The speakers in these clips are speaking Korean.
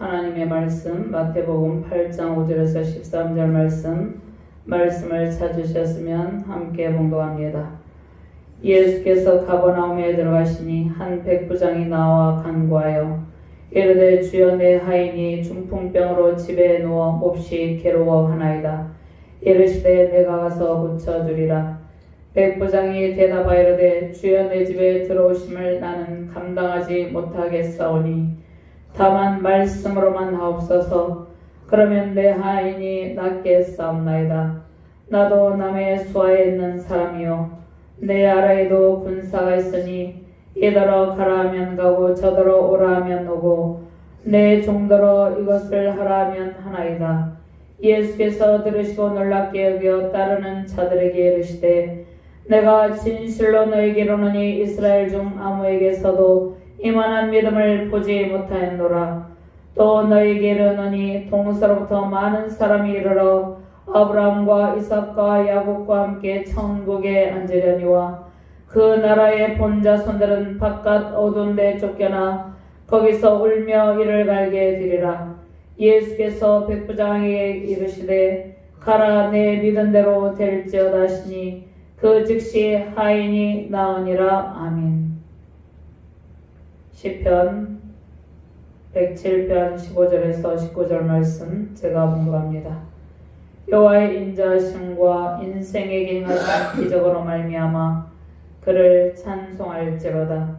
하나님의 말씀 마태복음 8장 5절에서 13절 말씀을 찾으셨으면 함께 봉독합니다. 예수께서 가버나움에 들어가시니 한 백부장이 나와 간구하여 이르되 주여 내 하인이 중풍병으로 집에 누워 몹시 괴로워하나이다. 이르시되 내가 가서 고쳐주리라. 백부장이 대답하여 이르되 주여 내 집에 들어오심을 나는 감당하지 못하겠사오니 다만 말씀으로만 하옵소서. 그러면 내 하인이 낫게 싸움나이다. 나도 남의 수하에 있는 사람이요 내 아래에도 군사가 있으니 이더러 가라 하면 가고 저더러 오라 하면 오고 내 종더러 이것을 하라 하면 하나이다. 예수께서 들으시고 놀랍게 여겨 따르는 자들에게 이르시되 내가 진실로 너에게 이르노니 이스라엘 중 아무에게서도 이만한 믿음을 보지 못하였노라. 또 너에게 이르노니 동서로부터 많은 사람이 이르러 아브라함과 이삭과 야곱과 함께 천국에 앉으려니와 그 나라의 본자손들은 바깥 어두운 데 쫓겨나 거기서 울며 이를 갈게 되리라. 예수께서 백부장에게 이르시되 가라 내 믿은 대로 될지어다 하시니 그 즉시 하인이 나으니라. 아멘. 시편 107편 15절에서 19절 말씀 제가 봉독합니다. 여호와의 인자하심과 인생에게 행하신 기적으로 말미암아 그를 찬송할지로다.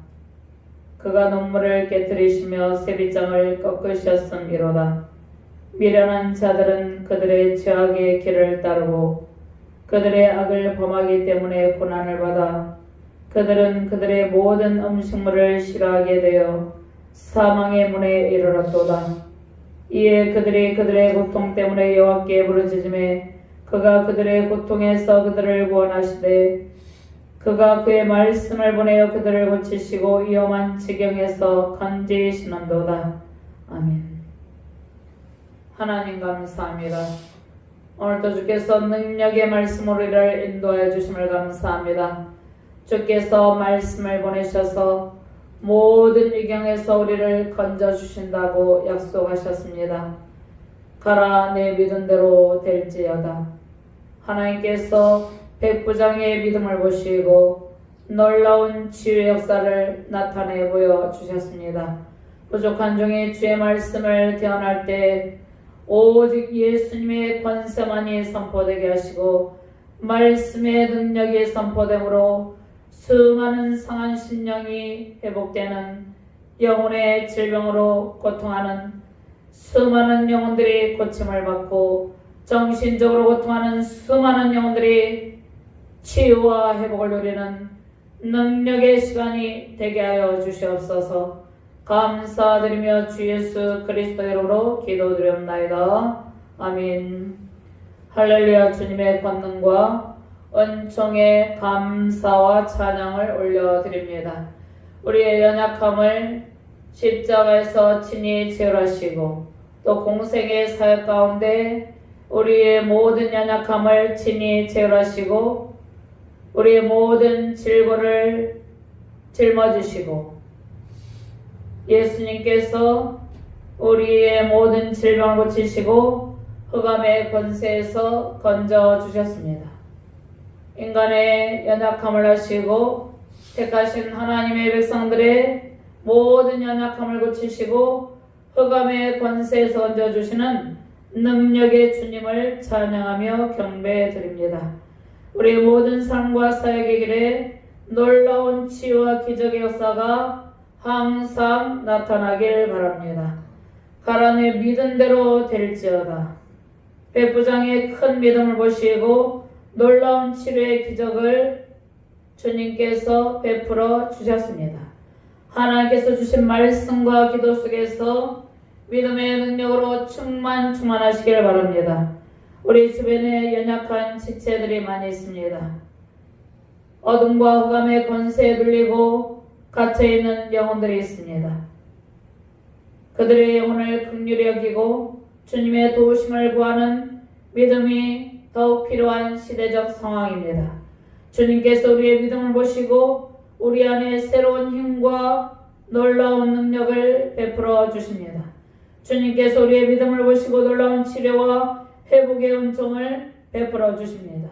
그가 눈물을 깨뜨리시며 세빗장을 꺾으셨음이로다. 미련한 자들은 그들의 죄악의 길을 따르고 그들의 악을 범하기 때문에 고난을 받아 그들은 그들의 모든 음식물을 싫어하게 되어 사망의 문에 이르렀도다. 이에 그들이 그들의 고통 때문에 여호와께 부르짖음에 그가 그들의 고통에서 그들을 구원하시되 그가 그의 말씀을 보내어 그들을 고치시고 위험한 지경에서 건지시는도다. 아멘. 하나님 감사합니다. 오늘도 주께서 능력의 말씀으로 우리를 인도하여 주심을 감사합니다. 주께서 말씀을 보내셔서 모든 위경에서 우리를 건져주신다고 약속하셨습니다. 가라 내 믿은 대로 될지어다. 하나님께서 백부장의 믿음을 보시고 놀라운 치유의 역사를 나타내 보여주셨습니다. 부족한 종이 주의 말씀을 대언할 때 오직 예수님의 권세만이 선포되게 하시고 말씀의 능력이 선포되므로 수많은 상한 심령이 회복되는 영혼의 질병으로 고통하는 수많은 영혼들이 고침을 받고 정신적으로 고통하는 수많은 영혼들이 치유와 회복을 누리는 능력의 시간이 되게 하여 주시옵소서. 감사드리며 주 예수 그리스도 이름으로 기도드렸나이다. 아멘. 할렐루야. 주님의 권능과 은총의 감사와 찬양을 올려드립니다. 우리의 연약함을 십자가에서 친히 제어하시고 또 공생의 사역 가운데 우리의 모든 연약함을 친히 제어하시고 우리의 모든 질고를 짊어지시고 예수님께서 우리의 모든 질병을 고치시고 흑암의 권세에서 건져주셨습니다. 인간의 연약함을 하시고 택하신 하나님의 백성들의 모든 연약함을 고치시고 흑암의 권세에서 건져주시는 능력의 주님을 찬양하며 경배드립니다. 우리 모든 삶과 사역의 길에 놀라운 치유와 기적의 역사가 항상 나타나길 바랍니다. 가라 내 믿은 대로 될지어다. 백부장의 큰 믿음을 보시고 놀라운 치료의 기적을 주님께서 베풀어 주셨습니다. 하나님께서 주신 말씀과 기도 속에서 믿음의 능력으로 충만하시길 바랍니다. 우리 주변에 연약한 지체들이 많이 있습니다. 어둠과 흑암의 권세에 눌리고 갇혀있는 영혼들이 있습니다. 그들의 영혼을 긍휼히 여기고 주님의 도우심을 구하는 믿음이 더욱 필요한 시대적 상황입니다. 주님께서 우리의 믿음을 보시고 우리 안에 새로운 힘과 놀라운 능력을 베풀어 주십니다. 주님께서 우리의 믿음을 보시고 놀라운 치료와 회복의 은총을 베풀어 주십니다.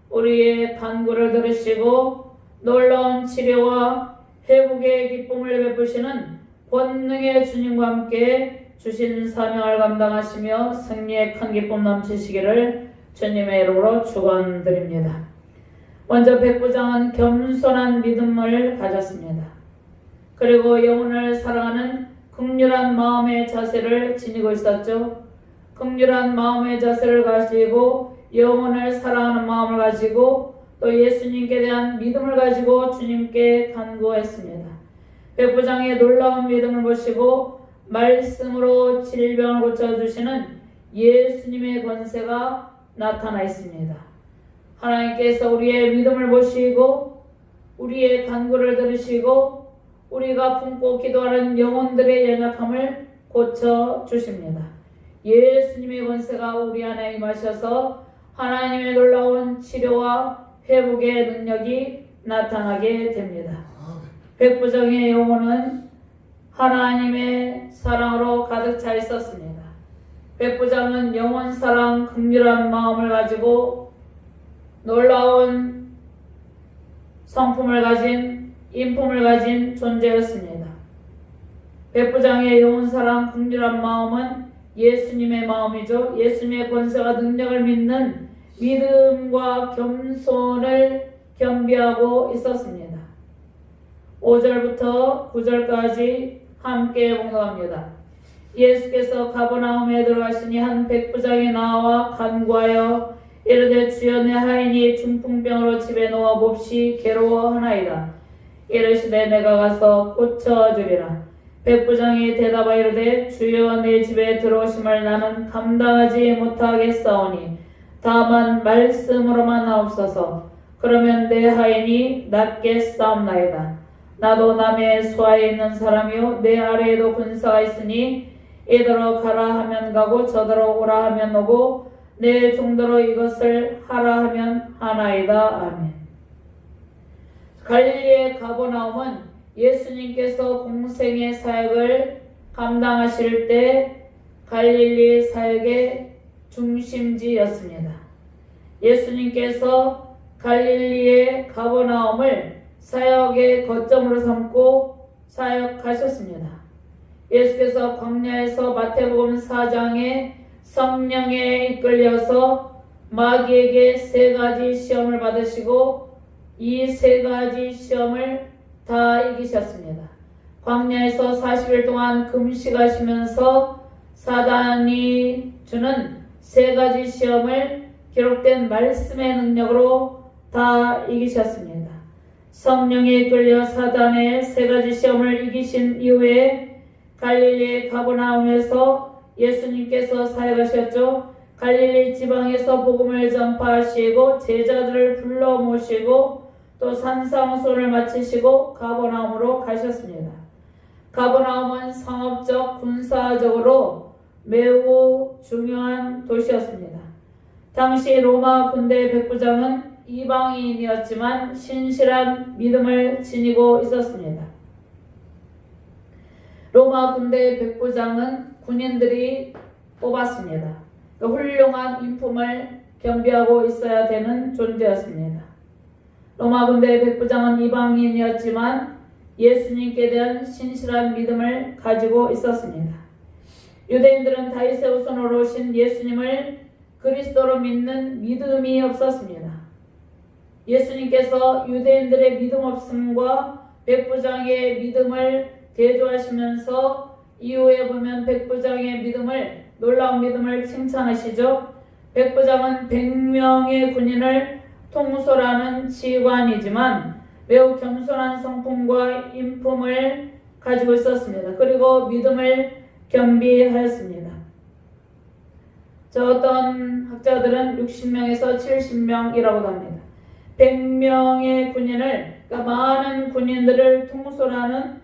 우리의 간구를 들으시고 놀라운 치료와 회복의 기쁨을 베푸시는 권능의 주님과 함께 주신 사명을 감당하시며 승리의 큰 기쁨 넘치시기를 주님의 이름으로 축원드립니다. 먼저 백부장은 겸손한 믿음을 가졌습니다. 그리고 영혼을 사랑하는 긍휼한 마음의 자세를 지니고 있었죠. 긍휼한 마음의 자세를 가지고 영혼을 사랑하는 마음을 가지고 또 예수님께 대한 믿음을 가지고 주님께 간구했습니다. 백부장의 놀라운 믿음을 보시고 말씀으로 질병을 고쳐주시는 예수님의 권세가 나타나 있습니다. 하나님께서 우리의 믿음을 보시고 우리의 간구를 들으시고 우리가 품고 기도하는 영혼들의 연약함을 고쳐주십니다. 예수님의 권세가 우리 안에 임하셔서 하나님의 놀라운 치료와 회복의 능력이 나타나게 됩니다. 백부장의 영혼은 하나님의 사랑으로 가득 차 있었습니다. 백부장은 영혼 사랑, 긍휼한 마음을 가지고 놀라운 성품을 가진 인품을 가진 존재였습니다. 백부장의 영혼 사랑, 긍휼한 마음은 예수님의 마음이죠. 예수님의 권세와 능력을 믿는 믿음과 겸손을 겸비하고 있었습니다. 5절부터 9절까지 함께 봉독합니다. 예수께서 가버나움에 들어가시니 한 백부장이 나와 간구하여 이르되 주여 내 하인이 중풍병으로 집에 누워 몹시 괴로워하나이다. 이르시되 내가 가서 고쳐주리라. 백부장이 대답하여 이르되 주여 내 집에 들어오심을 나는 감당하지 못하겠사오니 다만 말씀으로만 하옵소서. 그러면 내 하인이 낫겠사옵나이다. 나도 남의 수하에 있는 사람이요 내 아래에도 군사가 있으니 이더러 가라 하면 가고 저더러 오라 하면 오고 내 종대로 이것을 하라 하면 하나이다. 아멘. 갈릴리의 가버나움은 예수님께서 공생의 사역을 감당하실 때 갈릴리 사역의 중심지였습니다. 예수님께서 갈릴리의 가버나움을 사역의 거점으로 삼고 사역하셨습니다. 예수께서 광야에서 마태복음 4장에 성령에 이끌려서 마귀에게 3가지 시험을 받으시고 이 3가지 시험을 다 이기셨습니다. 광야에서 40일 동안 금식하시면서 사단이 주는 3가지 시험을 기록된 말씀의 능력으로 다 이기셨습니다. 성령에 이끌려 사단의 3가지 시험을 이기신 이후에 갈릴리 가버나움에서 예수님께서 사역하셨죠. 갈릴리 지방에서 복음을 전파하시고 제자들을 불러 모시고 또 산상수훈을 마치시고 가버나움으로 가셨습니다. 가버나움은 상업적, 군사적으로 매우 중요한 도시였습니다. 당시 로마 군대 백부장은 이방인이었지만 신실한 믿음을 지니고 있었습니다. 로마 군대 백부장은 군인들이 뽑았습니다. 훌륭한 인품을 겸비하고 있어야 되는 존재였습니다. 로마 군대 백부장은 이방인이었지만 예수님께 대한 신실한 믿음을 가지고 있었습니다. 유대인들은 다윗의 후손으로 오신 예수님을 그리스도로 믿는 믿음이 없었습니다. 예수님께서 유대인들의 믿음 없음과 백부장의 믿음을 대조하시면서 이후에 보면 백부장의 믿음을 놀라운 믿음을 칭찬하시죠. 백부장은 100명의 군인을 통솔하는 지휘관이지만 매우 겸손한 성품과 인품을 가지고 있었습니다. 그리고 믿음을 겸비하였습니다. 어떤 학자들은 60명에서 70명이라고도 합니다. 100명의 군인을, 그러니까 많은 군인을 통솔하는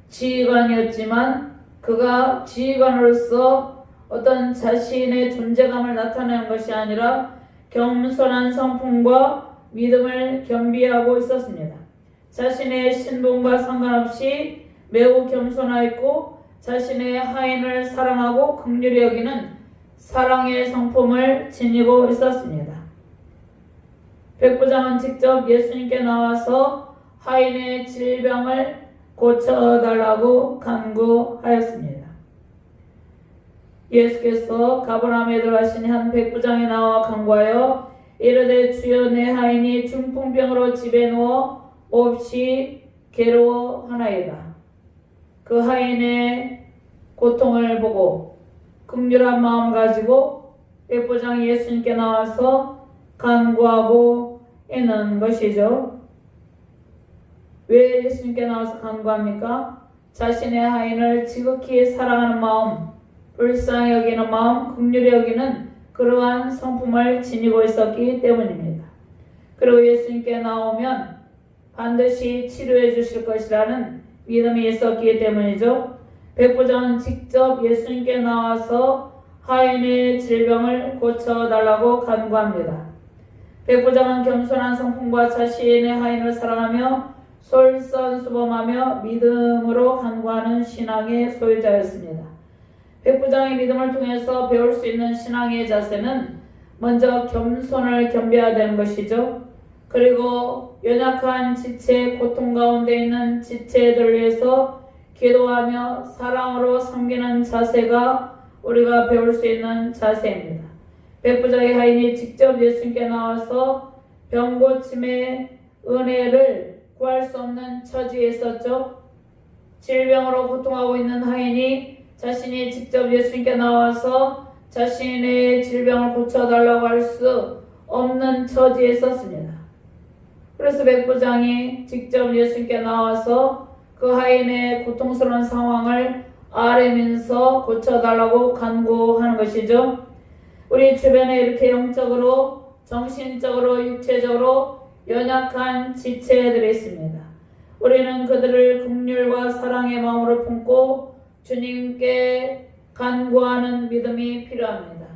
지휘관이었지만 그가 지휘관으로서 어떤 자신의 존재감을 나타내는 것이 아니라 겸손한 성품과 믿음을 겸비하고 있었습니다. 자신의 신분과 상관없이 매우 겸손하였고 자신의 하인을 사랑하고 긍휼히 여기는 사랑의 성품을 지니고 있었습니다. 백부장은 직접 예수님께 나와서 하인의 질병을 고쳐달라고 간구하였습니다. 예수께서 가버나움에 들어가신 한 백부장이 나와 간구하여 이르되 주여 내 하인이 중풍병으로 집에 누워 몹시 괴로워하나이다. 그 하인의 고통을 보고 긍휼한 마음 가지고 백부장이 예수님께 나와서 간구하고 있는 것이죠. 왜 예수님께 나와서 간구합니까? 자신의 하인을 지극히 사랑하는 마음, 불쌍히 여기는 마음, 긍휼히 여기는 그러한 성품을 지니고 있었기 때문입니다. 그리고 예수님께 나오면 반드시 치료해 주실 것이라는 믿음이 있었기 때문이죠. 백부장은 직접 예수님께 나와서 하인의 질병을 고쳐달라고 간구합니다. 백부장은 겸손한 성품과 자신의 하인을 사랑하며 솔선수범하며 믿음으로 간구하는 신앙의 소유자였습니다. 백부장의 믿음을 통해서 배울 수 있는 신앙의 자세는 먼저 겸손을 겸비해야 되는 것이죠. 그리고 연약한 지체, 고통 가운데 있는 지체들을 위해서 기도하며 사랑으로 섬기는 자세가 우리가 배울 수 있는 자세입니다. 백부장의 하인이 직접 예수님께 나와서 병고침의 은혜를 구할 수 없는 처지에 있었죠. 질병으로 고통하고 있는 하인이 자신이 직접 예수님께 나와서 자신의 질병을 고쳐달라고 할 수 없는 처지에 있었습니다. 그래서 백부장이 직접 예수님께 나와서 그 하인의 고통스러운 상황을 아뢰면서 고쳐달라고 간구하는 것이죠. 우리 주변에 이렇게 영적으로, 정신적으로, 육체적으로 연약한 지체들이 있습니다. 우리는 그들을 긍휼과 사랑의 마음으로 품고 주님께 간구하는 믿음이 필요합니다.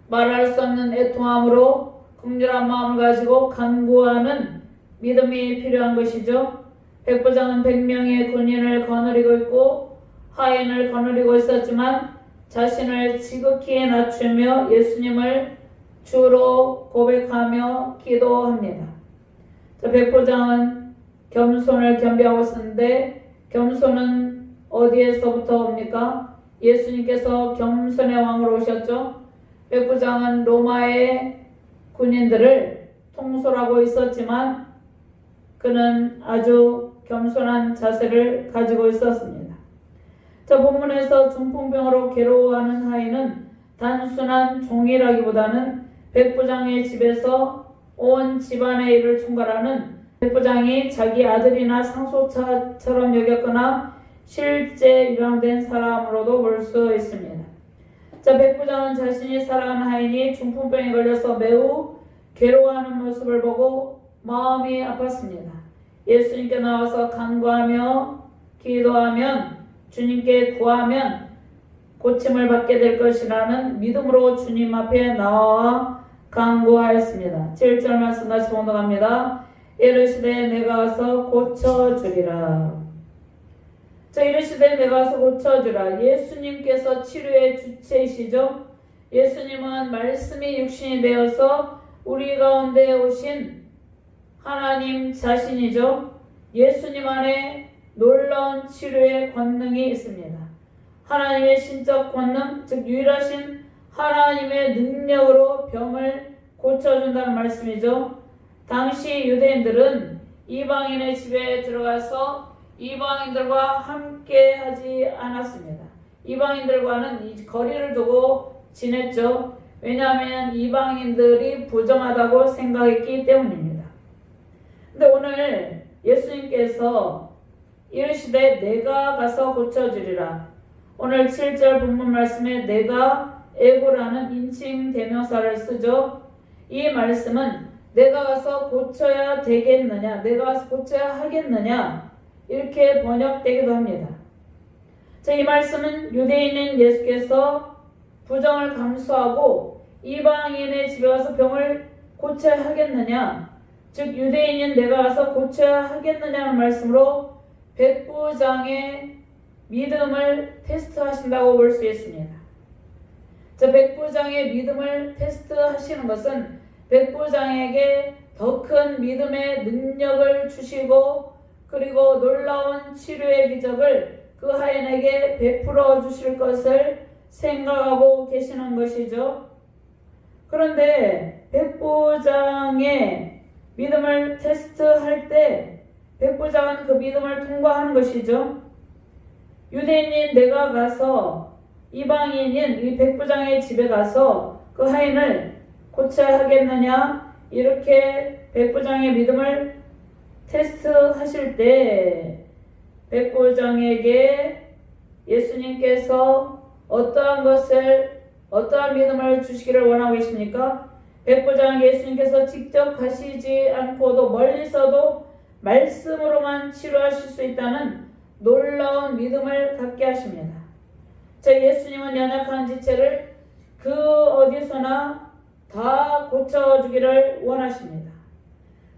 말할 수 없는 애통함으로 긍휼한 마음을 가지고 간구하는 믿음이 필요한 것이죠. 백부장은 100명의 군인을 거느리고 있고 하인을 거느리고 있었지만 자신을 지극히 낮추며 예수님을 주로 고백하며 기도합니다. 백부장은 겸손을 겸비하고 있었는데 겸손은 어디에서부터 옵니까? 예수님께서 겸손의 왕으로 오셨죠. 백부장은 로마의 군인들을 통솔하고 있었지만 그는 아주 겸손한 자세를 가지고 있었습니다. 본문에서 중풍병으로 괴로워하는 하인은 단순한 종이라기보다는 백부장의 집에서 온 집안의 일을 총괄하는 백부장이 자기 아들이나 상속자처럼 여겼거나 실제 입양된 사람으로도 볼 수 있습니다. 백부장은 자신이 사랑하는 하인이 중풍병에 걸려서 매우 괴로워하는 모습을 보고 마음이 아팠습니다. 예수님께 나와서 간구하며 기도하면 주님께 구하면 고침을 받게 될 것이라는 믿음으로 주님 앞에 나와 간구하였습니다. 7절 말씀 다시 봉독합니다. 이르시되 내가 와서 고쳐주리라. 이르시되 내가 와서 고쳐주라. 예수님께서 치료의 주체이시죠. 예수님은 말씀이 육신이 되어서 우리 가운데 오신 하나님 자신이죠. 예수님 안에 놀라운 치료의 권능이 있습니다. 하나님의 신적 권능, 즉 유일하신 하나님의 능력으로 병을 고쳐준다는 말씀이죠. 당시 유대인들은 이방인의 집에 들어가서 이방인들과 함께 하지 않았습니다. 이방인들과는 거리를 두고 지냈죠. 왜냐하면 이방인들이 부정하다고 생각했기 때문입니다. 근데 오늘 예수님께서 이르시되 내가 가서 고쳐주리라. 오늘 7절 본문 말씀에 내가 에고라는 인칭 대명사를 쓰죠. 이 말씀은 내가 가서 고쳐야 되겠느냐, 내가 가서 고쳐야 하겠느냐 이렇게 번역되기도 합니다. 이 말씀은 유대인인 예수께서 부정을 감수하고 이방인의 집에 와서 병을 고쳐야 하겠느냐, 즉 유대인인 내가 가서 고쳐야 하겠느냐는 말씀으로 백부장의 믿음을 테스트하신다고 볼 수 있습니다. 저 백부장의 믿음을 테스트하시는 것은 백부장에게 더 큰 믿음의 능력을 주시고 그리고 놀라운 치료의 기적을 그 하인에게 베풀어 주실 것을 생각하고 계시는 것이죠. 그런데 백부장의 믿음을 테스트할 때 백부장은 그 믿음을 통과하는 것이죠. 유대인인 내가 가서 이방인인 이 백부장의 집에 가서 그 하인을 고쳐야 하겠느냐, 이렇게 백부장의 믿음을 테스트하실 때 백부장에게 예수님께서 어떠한 믿음을 주시기를 원하고 계십니까? 백부장 예수님께서 직접 가시지 않고도 멀리서도 말씀으로만 치료하실 수 있다는 놀라운 믿음을 갖게 하십니다. 예수님은 연약한 지체를 그 어디서나 다 고쳐주기를 원하십니다.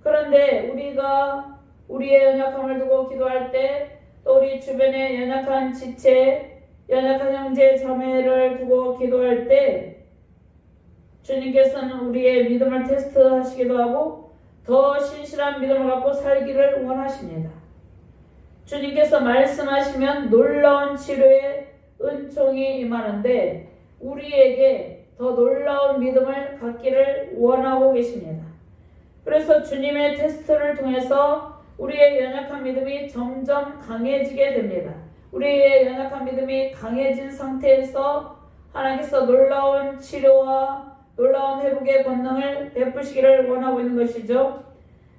그런데 우리가 우리의 연약함을 두고 기도할 때 또 우리 주변의 연약한 지체, 연약한 형제 자매를 두고 기도할 때 주님께서는 우리의 믿음을 테스트하시기도 하고 더 신실한 믿음을 갖고 살기를 원하십니다. 주님께서 말씀하시면 놀라운 치료의 은총이 임하는데 우리에게 더 놀라운 믿음을 갖기를 원하고 계십니다. 그래서 주님의 테스트를 통해서 우리의 연약한 믿음이 점점 강해지게 됩니다. 우리의 연약한 믿음이 강해진 상태에서 하나님께서 놀라운 치료와 놀라운 회복의 권능을 베푸시기를 원하고 있는 것이죠.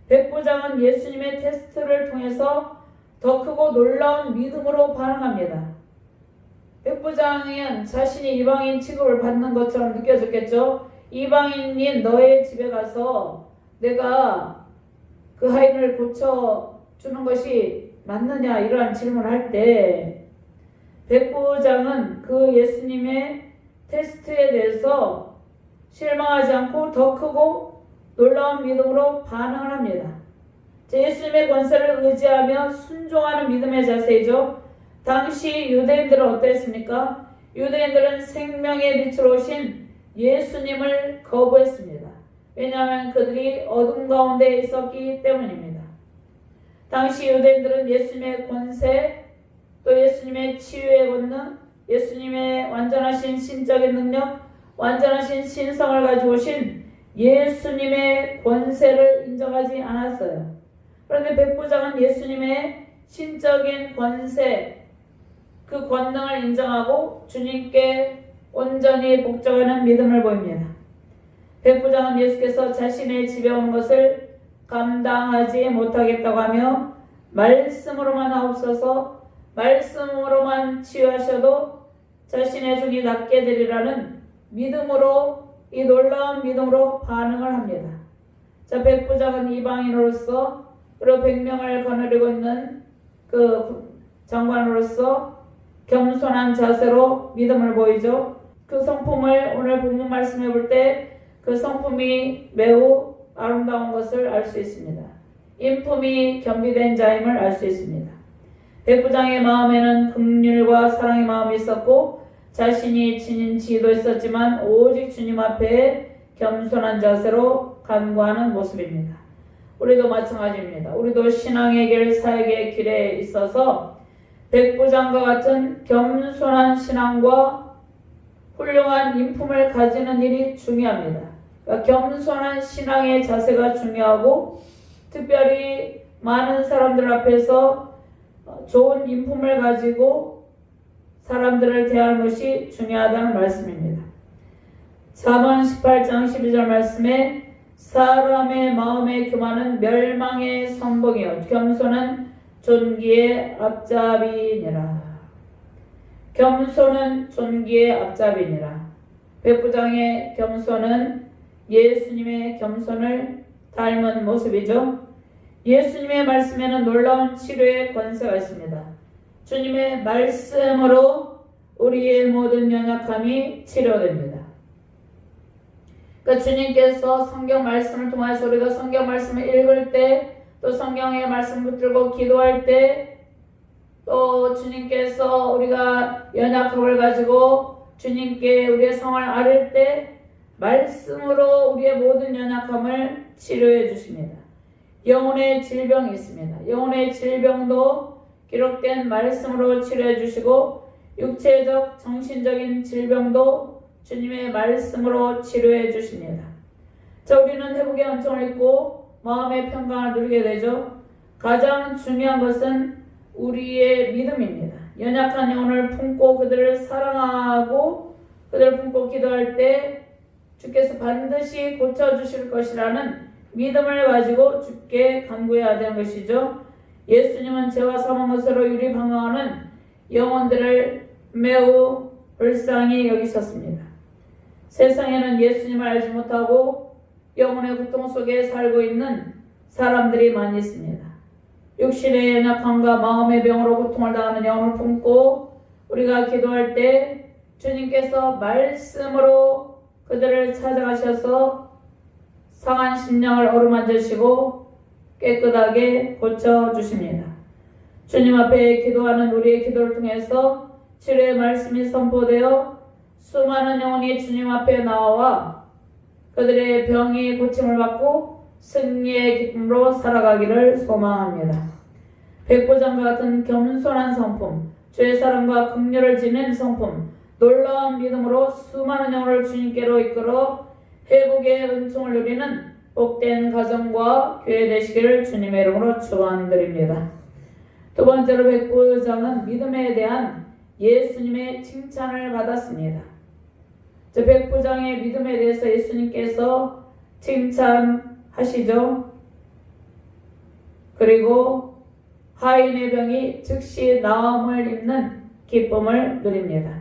백부장은 예수님의 테스트를 통해서 더 크고 놀라운 믿음으로 반응합니다. 백부장은 자신이 이방인 취급을 받는 것처럼 느껴졌겠죠. 이방인인 너의 집에 가서 내가 그 하인을 고쳐주는 것이 맞느냐, 이러한 질문을 할 때 백부장은 그 예수님의 테스트에 대해서 실망하지 않고 더 크고 놀라운 믿음으로 반응을 합니다. 예수님의 권세를 의지하며 순종하는 믿음의 자세이죠. 당시 유대인들은 어땠습니까? 유대인들은 생명의 빛으로 오신 예수님을 거부했습니다. 왜냐하면 그들이 어둠 가운데 있었기 때문입니다. 당시 유대인들은 예수님의 권세, 또 예수님의 치유의 권능, 예수님의 완전하신 신적인 능력, 완전하신 신성을 가지고 오신 예수님의 권세를 인정하지 않았어요. 그런데 백부장은 예수님의 신적인 권세, 그 권능을 인정하고 주님께 온전히 복종하는 믿음을 보입니다. 백부장은 예수께서 자신의 집에 오는 것을 감당하지 못하겠다고 하며 말씀으로만 하옵소서, 말씀으로만 치유하셔도 자신의 종이 낫게 되리라는 믿음으로, 이 놀라운 믿음으로 반응을 합니다. 백부장은 이방인으로서 그리고 100명을 거느리고 있는 그 장관으로서 겸손한 자세로 믿음을 보이죠. 그 성품을 오늘 본문 말씀해 볼 때 그 성품이 매우 아름다운 것을 알 수 있습니다. 인품이 겸비된 자임을 알 수 있습니다. 백부장의 마음에는 긍휼과 사랑의 마음이 있었고 자신이 지닌 지위도 있었지만 오직 주님 앞에 겸손한 자세로 간구하는 모습입니다. 우리도 마찬가지입니다. 우리도 신앙의 길, 사역의 길에 있어서 백부장과 같은 겸손한 신앙과 훌륭한 인품을 가지는 일이 중요합니다. 그러니까 겸손한 신앙의 자세가 중요하고 특별히 많은 사람들 앞에서 좋은 인품을 가지고 사람들을 대하는 것이 중요하다는 말씀입니다. 잠언 18장 12절 말씀에 사람의 마음의 교만은 멸망의 선봉이요 겸손은 존귀의 앞잡이니라. 겸손은 존귀의 앞잡이니라. 백부장의 겸손은 예수님의 겸손을 닮은 모습이죠. 예수님의 말씀에는 놀라운 치료의 권세가 있습니다. 주님의 말씀으로 우리의 모든 연약함이 치료됩니다. 그러니까 주님께서 성경 말씀을 통해서 우리가 성경 말씀을 읽을 때 또 성경의 말씀을 붙들고 기도할 때 또 주님께서 우리가 연약함을 가지고 주님께 우리의 성을 아뢰 때 말씀으로 우리의 모든 연약함을 치료해 주십니다. 영혼의 질병이 있습니다. 영혼의 질병도 기록된 말씀으로 치료해 주시고 육체적, 정신적인 질병도 주님의 말씀으로 치료해 주십니다. 자, 우리는 회복의 은총을 입고 마음의 평강을 누리게 되죠. 가장 중요한 것은 우리의 믿음입니다. 연약한 영혼을 품고 그들을 사랑하고 그들을 품고 기도할 때 주께서 반드시 고쳐주실 것이라는 믿음을 가지고 주께 간구해야 되는 것이죠. 예수님은 죄와 사망 것으로 유리방황하는 영혼들을 매우 불쌍히 여기셨습니다. 세상에는 예수님을 알지 못하고 영혼의 고통 속에 살고 있는 사람들이 많이 있습니다. 육신의 연약함과 마음의 병으로 고통을 당하는 영혼을 품고 우리가 기도할 때 주님께서 말씀으로 그들을 찾아가셔서 상한 심령을 어루만지시고 깨끗하게 고쳐주십니다. 주님 앞에 기도하는 우리의 기도를 통해서 치료의 말씀이 선포되어 수많은 영혼이 주님 앞에 나와 그들의 병이 고침을 받고 승리의 기쁨으로 살아가기를 소망합니다. 백보장과 같은 겸손한 성품, 주의 사랑과 긍휼을 지닌 성품, 놀라운 믿음으로 수많은 영혼을 주님께로 이끌어 회복의 은총을 누리는 복된 가정과 교회 되시기를 주님의 이름으로 축원드립니다. 두 번째로 백보장은 믿음에 대한 예수님의 칭찬을 받았습니다. 백부장의 믿음에 대해서 예수님께서 칭찬하시죠. 그리고 하인의 병이 즉시 나음을 입는 기쁨을 누립니다.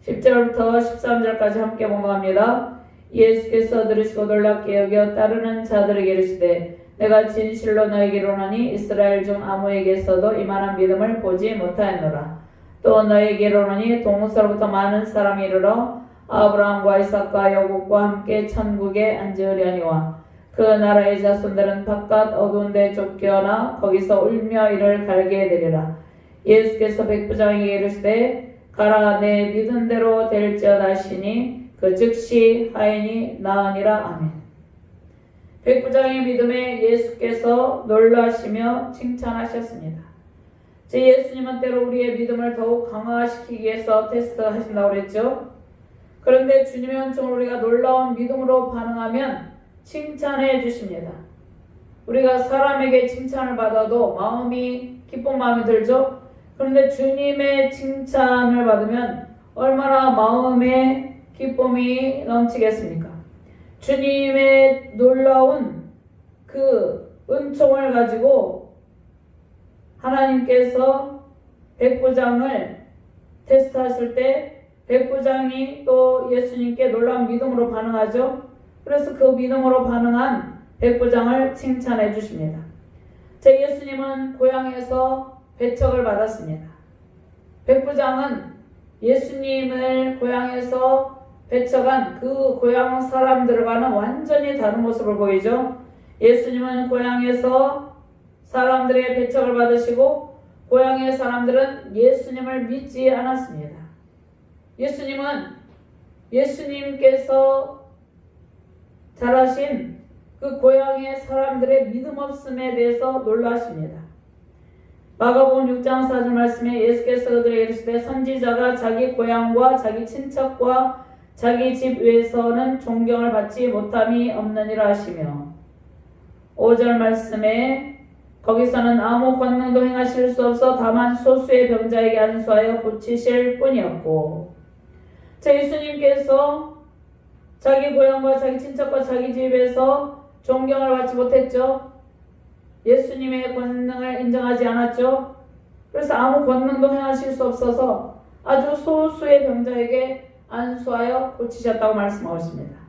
10절부터 13절까지 함께 봉독합니다. 예수께서 들으시고 놀랍게 여겨 따르는 자들에게 이르시되 내가 진실로 너에게 이르노니 이스라엘 중 아무에게서도 이만한 믿음을 보지 못하였노라. 또 너에게 이르노니 동서로부터 많은 사람이 이르러 아브라함과 이삭과 야곱과 함께 천국에 앉으려니와 그 나라의 자손들은 바깥 어두운 데 쫓겨나 거기서 울며 이를 갈게 되리라. 예수께서 백부장에게 이르시되 가라 내 믿은 대로 될지어다 하시니 그 즉시 하인이 나으니라. 아멘. 백부장의 믿음에 예수께서 놀라시며 칭찬하셨습니다. 제 예수님은 때로 우리의 믿음을 더욱 강화시키기 위해서 테스트하신다고 그랬죠. 그런데 주님의 은총을 우리가 놀라운 믿음으로 반응하면 칭찬해 주십니다. 우리가 사람에게 칭찬을 받아도 마음이 기쁜 마음이 들죠. 그런데 주님의 칭찬을 받으면 얼마나 마음에 기쁨이 넘치겠습니까? 주님의 놀라운 그 은총을 가지고 하나님께서 백부장을 테스트하실 때 백부장이 또 예수님께 놀라운 믿음으로 반응하죠. 그래서 그 믿음으로 반응한 백부장을 칭찬해 주십니다. 제 예수님은 고향에서 배척을 받았습니다. 백부장은 예수님을 고향에서 배척한 그 고향 사람들과는 완전히 다른 모습을 보이죠. 예수님은 고향에서 사람들의 배척을 받으시고 고향의 사람들은 예수님을 믿지 않았습니다. 예수님께서 잘하신 그 고향의 사람들의 믿음 없음에 대해서 놀라십니다. 마가복음 6장 4절 말씀에 예수께서 그들에게 이르시되 선지자가 자기 고향과 자기 친척과 자기 집 외에서는 존경을 받지 못함이 없느니라 하시며 5절 말씀에 거기서는 아무 권능도 행하실 수 없어 다만 소수의 병자에게 안수하여 고치실 뿐이었고 제 예수님께서 자기 고향과 자기 친척과 자기 집에서 존경을 받지 못했죠. 예수님의 권능을 인정하지 않았죠. 그래서 아무 권능도 행하실 수 없어서 아주 소수의 병자에게 안수하여 고치셨다고 말씀하고 있습니다.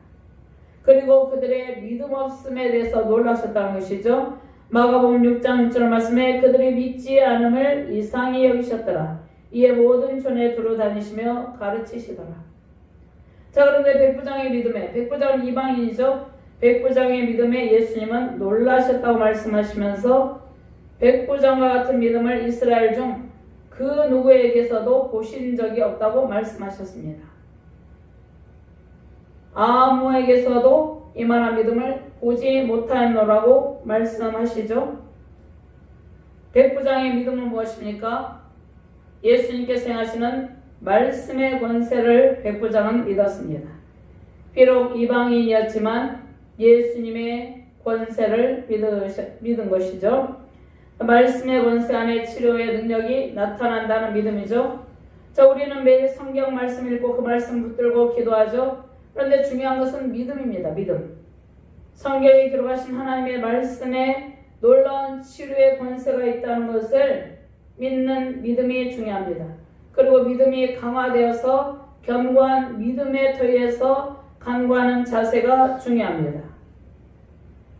그리고 그들의 믿음 없음에 대해서 놀라셨다는 것이죠. 마가복음 6장 6절 말씀에 그들이 믿지 않음을 이상히 여기셨더라. 이에 모든 촌에 두루 다니시며 가르치시더라. 자, 그런데 백부장의 믿음에, 백부장은 이방인이죠. 백부장의 믿음에 예수님은 놀라셨다고 말씀하시면서 백부장과 같은 믿음을 이스라엘 중 그 누구에게서도 보신 적이 없다고 말씀하셨습니다. 아무에게서도 이만한 믿음을 보지 못하였노라고 말씀하시죠. 백부장의 믿음은 무엇입니까? 예수님께서 행하시는 말씀의 권세를 백부장은 믿었습니다. 비록 이방인이었지만 예수님의 권세를 믿은 것이죠. 말씀의 권세 안에 치료의 능력이 나타난다는 믿음이죠. 자, 우리는 매일 성경 말씀 읽고 그 말씀 붙들고 기도하죠. 그런데 중요한 것은 믿음입니다. 믿음. 성경에 기록하신 하나님의 말씀에 놀라운 치료의 권세가 있다는 것을 믿는 믿음이 중요합니다. 그리고 믿음이 강화되어서 견고한 믿음의 터위에서 간구하는 자세가 중요합니다.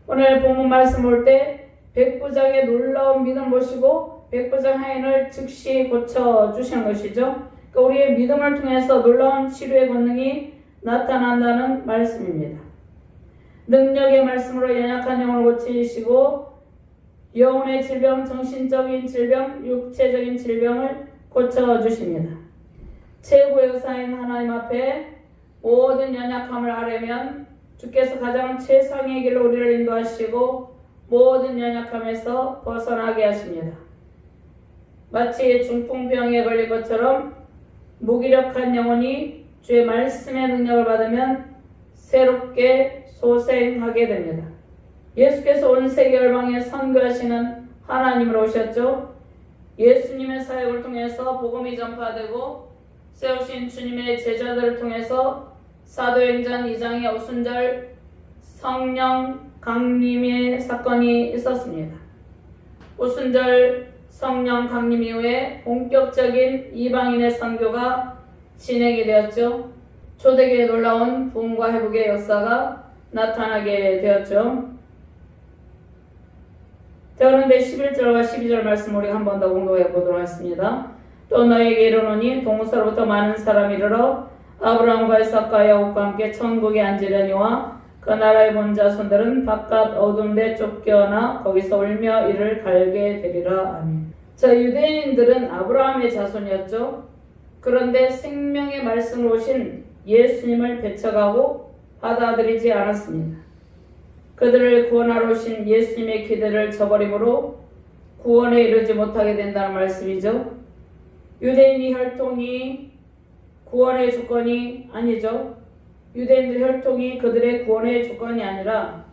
오늘 본문 말씀 볼 때 백부장의 놀라운 믿음 보시고 백부장 하인을 즉시 고쳐주시는 것이죠. 그러니까 우리의 믿음을 통해서 놀라운 치료의 권능이 나타난다는 말씀입니다. 능력의 말씀으로 연약한 영혼을 고치시고 영혼의 질병, 정신적인 질병, 육체적인 질병을 고쳐주십니다. 최고의 의사인 하나님 앞에 모든 연약함을 아뢰면 주께서 가장 최상의 길로 우리를 인도하시고 모든 연약함에서 벗어나게 하십니다. 마치 중풍병에 걸린 것처럼 무기력한 영혼이 주의 말씀의 능력을 받으면 새롭게 소생하게 됩니다. 예수께서 온 세계 열방에 선교하시는 하나님으로 오셨죠. 예수님의 사역을 통해서 복음이 전파되고 세우신 주님의 제자들을 통해서 사도행전 2장의 오순절 성령 강림의 사건이 있었습니다. 오순절 성령 강림 이후에 본격적인 이방인의 선교가 진행이 되었죠. 초대교회에 놀라운 부흥과 회복의 역사가 나타나게 되었죠. 그런데 11절과 12절 말씀 우리 한 번 더 공독해 보도록 하겠습니다. 또 너에게 이르노니 동서로부터 많은 사람이 이르러 아브라함과 이삭과 야곱과 함께 천국에 앉으려니와 그 나라의 본 자손들은 바깥 어두운 데 쫓겨나 거기서 울며 이를 갈게 되리라. 아멘. 자, 유대인들은 아브라함의 자손이었죠. 그런데 생명의 말씀으로 오신 예수님을 배척하고 받아들이지 않았습니다. 그들을 구원하러 오신 예수님의 기대를 저버림으로 구원에 이르지 못하게 된다는 말씀이죠. 유대인의 혈통이 구원의 조건이 아니죠. 유대인들의 혈통이 그들의 구원의 조건이 아니라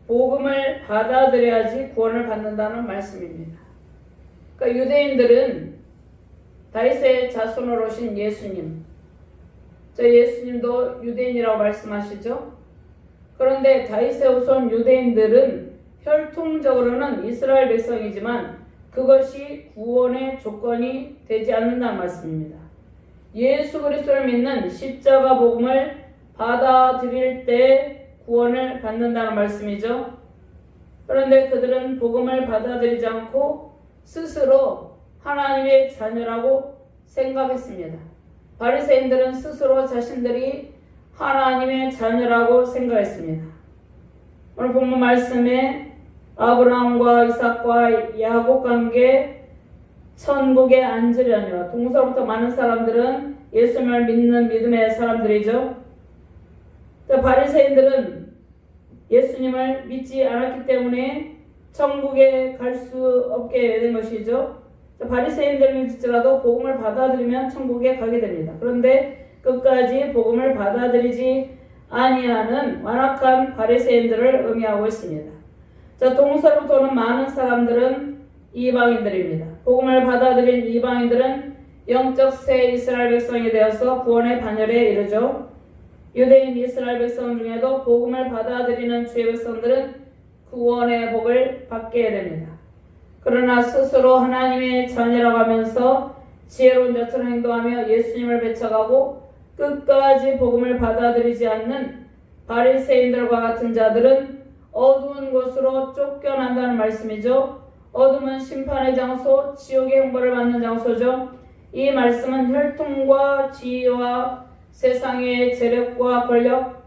복음을 받아들여야지 구원을 받는다는 말씀입니다. 그러니까 유대인들은 다윗의 자손으로 오신 예수님, 예수님도 유대인이라고 말씀하시죠. 그런데 다윗의 후손 유대인들은 혈통적으로는 이스라엘 백성이지만 그것이 구원의 조건이 되지 않는다는 말씀입니다. 예수 그리스도를 믿는 십자가 복음을 받아들일 때 구원을 받는다는 말씀이죠. 그런데 그들은 복음을 받아들이지 않고 스스로 하나님의 자녀라고 생각했습니다. 바리새인들은 스스로 자신들이 하나님의 자녀라고 생각했습니다. 오늘 본문 말씀에 아브라함과 이삭과 야곱과 함께 천국에 앉으려니와 동서로부터 많은 사람들은 예수님을 믿는 믿음의 사람들이죠. 바리새인들은 예수님을 믿지 않았기 때문에 천국에 갈 수 없게 된 것이죠. 바리새인들일지라도 복음을 받아들이면 천국에 가게 됩니다. 그런데 끝까지 복음을 받아들이지 아니하는 완악한 바리새인들을 의미하고 있습니다. 동서로부터 오는 많은 사람들은 이방인들입니다. 복음을 받아들인 이방인들은 영적 새 이스라엘 백성이 되어서 구원의 반열에 이르죠. 유대인 이스라엘 백성 중에도 복음을 받아들이는 주의 백성들은 구원의 복을 받게 됩니다. 그러나 스스로 하나님의 자녀라고 하면서 지혜로운 자처럼 행동하며 예수님을 배척하고 끝까지 복음을 받아들이지 않는 바리새인들과 같은 자들은 어두운 곳으로 쫓겨난다는 말씀이죠. 어둠은 심판의 장소, 지옥의 형벌을 받는 장소죠. 이 말씀은 혈통과 지위와 세상의 재력과 권력,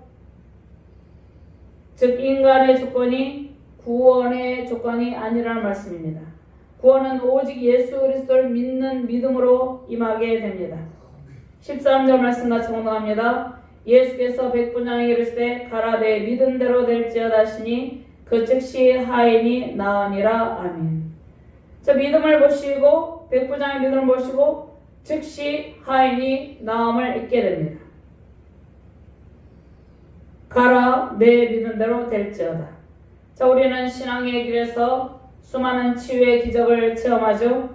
즉 인간의 조건이 구원의 조건이 아니라는 말씀입니다. 구원은 오직 예수 그리스도를 믿는 믿음으로 임하게 됩니다. 13절 말씀 같이 공독합니다. 예수께서 백부장에게 이르시되 가라 내 믿은 대로 될지어다 하시니 그 즉시 하인이 나으니라. 아멘. 자, 믿음을 보시고 백부장의 믿음을 보시고 즉시 하인이 나음을 잊게 됩니다. 가라 내 믿은 대로 될지어다. 자, 우리는 신앙의 길에서 수많은 치유의 기적을 체험하죠.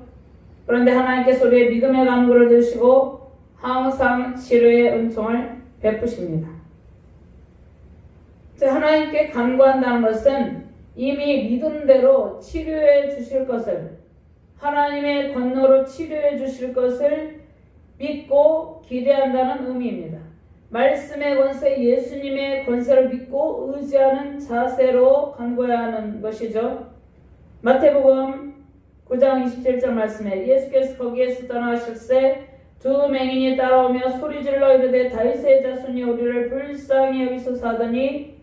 그런데 하나님께서 우리의 믿음의 간구를 들으시고 항상 치료의 은총을 베푸십니다. 자, 하나님께 간구한다는 것은 이미 믿음대로 치료해 주실 것을, 하나님의 권능으로 치료해 주실 것을 믿고 기대한다는 의미입니다. 말씀의 권세, 예수님의 권세를 믿고 의지하는 자세로 간구해야 하는 것이죠. 마태복음 9장 27절 말씀에 예수께서 거기에서 떠나실새 두 맹인이 따라오며 소리질러 이르되 다윗의 자손이 우리를 불쌍히 여기소서 하더니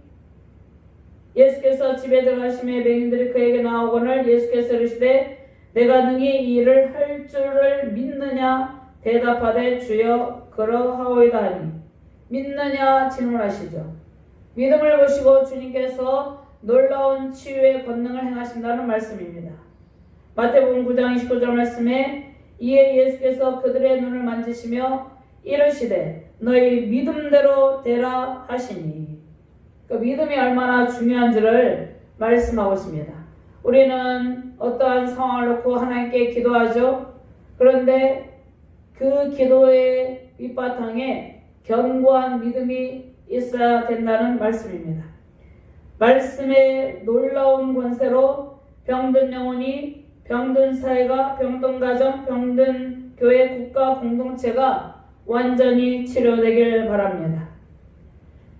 예수께서 집에 들어가시매 맹인들이 그에게 나오거늘 예수께서 이르시되 내가 능히 이 일을 할 줄을 믿느냐 대답하되 주여 그러하오이다 하니 믿느냐 질문하시죠. 믿음을 보시고 주님께서 놀라운 치유의 권능을 행하신다는 말씀입니다. 마태복음 9장 29절 말씀에 이에 예수께서 그들의 눈을 만지시며 이르시되 너희 믿음대로 되라 하시니, 그 믿음이 얼마나 중요한지를 말씀하고 있습니다. 우리는 어떠한 상황을 놓고 하나님께 기도하죠. 그런데 그 기도의 밑바탕에 견고한 믿음이 있어야 된다는 말씀입니다. 말씀의 놀라운 권세로 병든 영혼이, 병든 사회가, 병든 가정, 병든 교회, 국가, 공동체가 완전히 치료되길 바랍니다.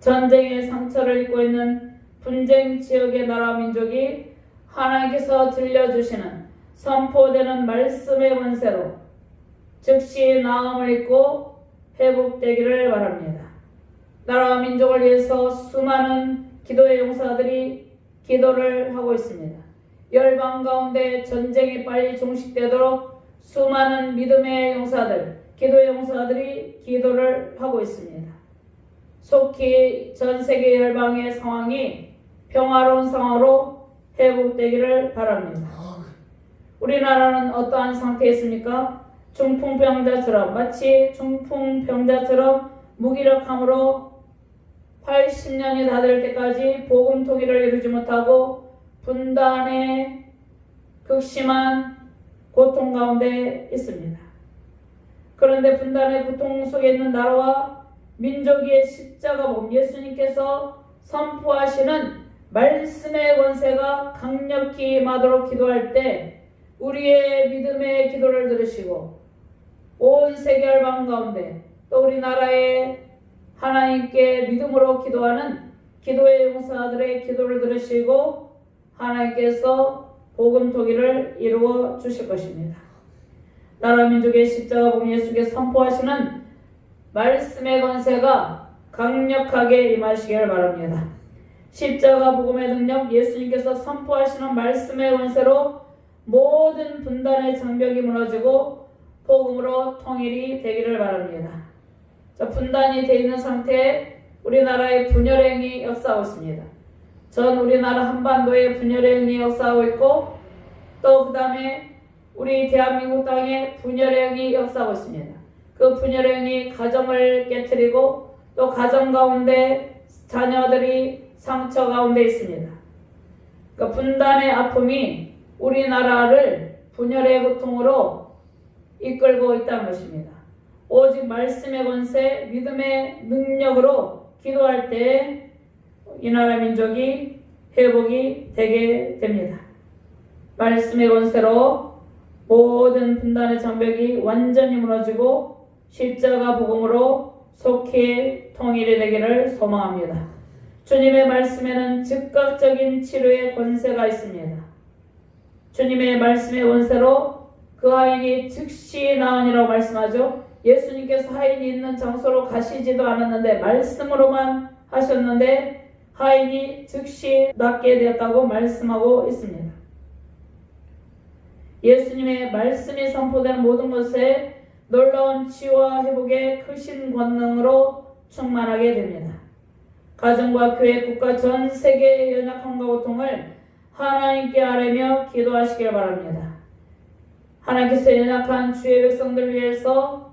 전쟁의 상처를 입고 있는 분쟁 지역의 나라 민족이 하나님께서 들려주시는 선포되는 말씀의 권세로 즉시 나음을 입고 회복되기를 바랍니다. 나라와 민족을 위해서 수많은 기도의 용사들이 기도를 하고 있습니다. 열방 가운데 전쟁이 빨리 종식되도록 수많은 믿음의 용사들, 기도의 용사들이 기도를 하고 있습니다. 속히 전 세계 열방의 상황이 평화로운 상황으로 회복되기를 바랍니다. 우리나라는 어떠한 상태에 있습니까? 중풍병자처럼, 마치 중풍병자처럼 무기력함으로 80년이 다 될 때까지 복음 통일을 이루지 못하고 분단의 극심한 고통 가운데 있습니다. 그런데 분단의 고통 속에 있는 나라와 민족 위의 십자가 복음, 예수님께서 선포하시는 말씀의 권세가 강력히 임하도록 기도할 때 우리의 믿음의 기도를 들으시고 온 세계 열방 가운데 또 우리나라의 하나님께 믿음으로 기도하는 기도의 용사들의 기도를 들으시고 하나님께서 복음 통일을 이루어 주실 것입니다. 나라 민족의 십자가 복음, 예수께서 선포하시는 말씀의 권세가 강력하게 임하시길 바랍니다. 십자가 복음의 능력, 예수님께서 선포하시는 말씀의 권세로 모든 분단의 장벽이 무너지고 복음으로 통일이 되기를 바랍니다. 자, 분단이 되어 있는 상태에 우리나라의 분열의 행이 역사하고 있습니다. 전 우리나라 한반도에 분열의 행이 역사하고 있고 또 그 다음에 우리 대한민국 땅에 분열의 행이 역사하고 있습니다. 그 분열의 행이 가정을 깨트리고 또 가정 가운데 자녀들이 상처 가운데 있습니다. 그 분단의 아픔이 우리나라를 분열의 고통으로 이끌고 있다는 것입니다. 오직 말씀의 권세, 믿음의 능력으로 기도할 때 이 나라 민족이 회복이 되게 됩니다. 말씀의 권세로 모든 분단의 장벽이 완전히 무너지고 십자가 복음으로 속히 통일이 되기를 소망합니다. 주님의 말씀에는 즉각적인 치료의 권세가 있습니다. 주님의 말씀의 권세로 그 하인이 즉시 나으니라고 말씀하죠. 예수님께서 하인이 있는 장소로 가시지도 않았는데 말씀으로만 하셨는데 하인이 즉시 낫게 되었다고 말씀하고 있습니다. 예수님의 말씀이 선포되는 모든 것에 놀라운 치유와 회복의 크신 권능으로 충만하게 됩니다. 가정과 교회, 국가 전 세계의 연약함과 고통을 하나님께 아뢰며 기도하시길 바랍니다. 하나님께서 연약한 주의 백성들을 위해서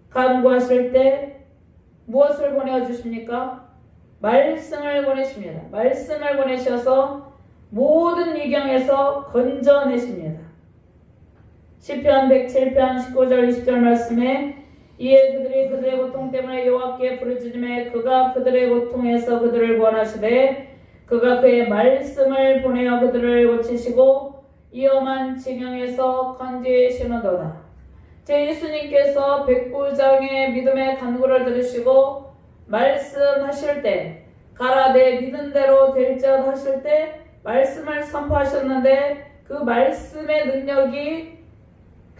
간구하실 때 무엇을 보내주십니까? 말씀을 보내십니다. 말씀을 보내셔서 모든 위경에서 건져내십니다. 시편 107편 19절 20절 말씀에 이에 그들이 그들의 고통 때문에 여호와께 부르짖음에 그가 그들의 고통에서 그들을 구원하시되 그가 그의 말씀을 보내어 그들을 고치시고 위험한 지경에서 건지시는도다. 제 예수님께서 백부장의 믿음의 간구를 들으시고 말씀하실 때 가라 내 믿은 대로 될지어다 하실 때 말씀을 선포하셨는데 그 말씀의 능력이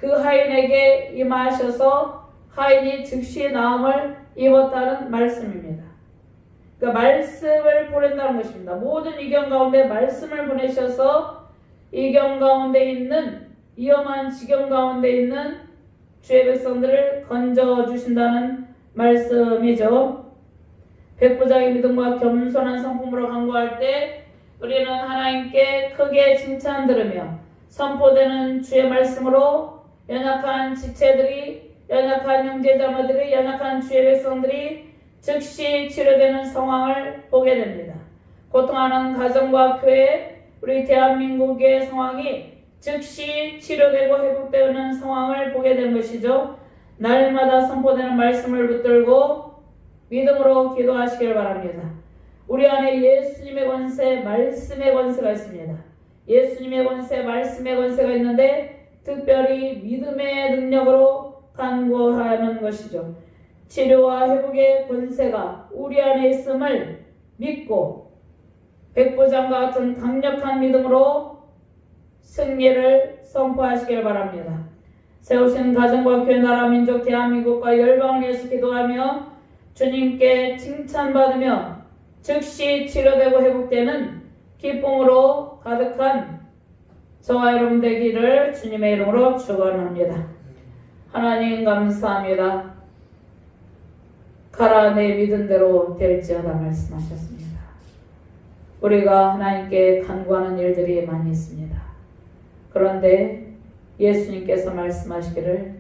그 하인에게 임하셔서 하인이 즉시 나음을 입었다는 말씀입니다. 그러니까 말씀을 보낸다는 것입니다. 모든 위경 가운데 말씀을 보내셔서 위경 가운데 있는 위험한 지경 가운데 있는 주의 백성들을 건져주신다는 말씀이죠. 백부장의 믿음과 겸손한 성품으로 간구할 때 우리는 하나님께 크게 칭찬 들으며 선포되는 주의 말씀으로 연약한 지체들이, 연약한 형제자매들이, 연약한 주의 백성들이 즉시 치료되는 상황을 보게 됩니다. 고통하는 가정과 교회, 우리 대한민국의 상황이 즉시 치료되고 회복되는 상황을 보게 되는 것이죠. 날마다 선포되는 말씀을 붙들고 믿음으로 기도하시길 바랍니다. 우리 안에 예수님의 권세, 말씀의 권세가 있습니다. 예수님의 권세, 말씀의 권세가 있는데 특별히 믿음의 능력으로 간구하는 것이죠. 치료와 회복의 권세가 우리 안에 있음을 믿고 백부장과 같은 강력한 믿음으로 승리를 선포하시길 바랍니다. 세우신 가정과 교회, 나라, 민족, 대한민국과 열방을 위해서 기도하며 주님께 칭찬받으며 즉시 치료되고 회복되는 기쁨으로 가득한 저와 여러분 되기를 주님의 이름으로 축원합니다. 하나님 감사합니다. 가라 내 믿은 대로 될지어다 말씀하셨습니다. 우리가 하나님께 간구하는 일들이 많이 있습니다. 그런데 예수님께서 말씀하시기를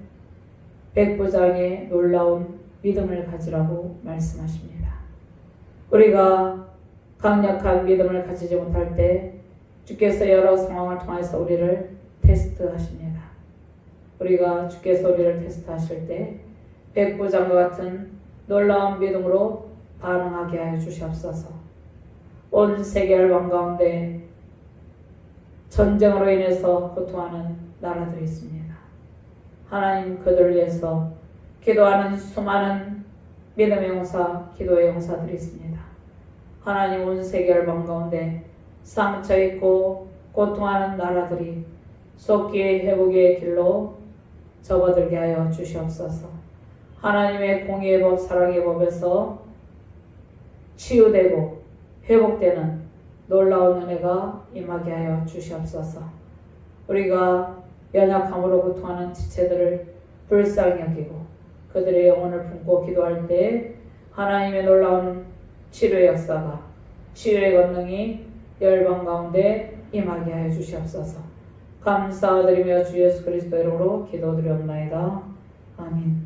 백부장의 놀라운 믿음을 가지라고 말씀하십니다. 우리가 강력한 믿음을 가지지 못할 때 주께서 여러 상황을 통해서 우리를 테스트하십니다. 우리가 주께서 우리를 테스트하실 때 백부장과 같은 놀라운 믿음으로 반응하게 하여 주시옵소서. 온 세계 열방 가운데 전쟁으로 인해서 고통하는 나라들이 있습니다. 하나님 그들을 위해서 기도하는 수많은 믿음의 용사, 기도의 용사들이 있습니다. 하나님 온 세계 열방 가운데 상처있고 고통하는 나라들이 속기 회복의 길로 접어들게 하여 주시옵소서. 하나님의 공의의 법, 사랑의 법에서 치유되고 회복되는 놀라운 은혜가 임하게 하여 주시옵소서. 우리가 연약함으로 고통하는 지체들을 불쌍히 여기고 그들의 영혼을 품고 기도할 때 하나님의 놀라운 치료의 역사가, 치유의 권능이 열방 가운데 임하게 하여 주시옵소서. 감사드리며 주 예수 그리스도 이름으로 기도드리옵나이다. 아멘.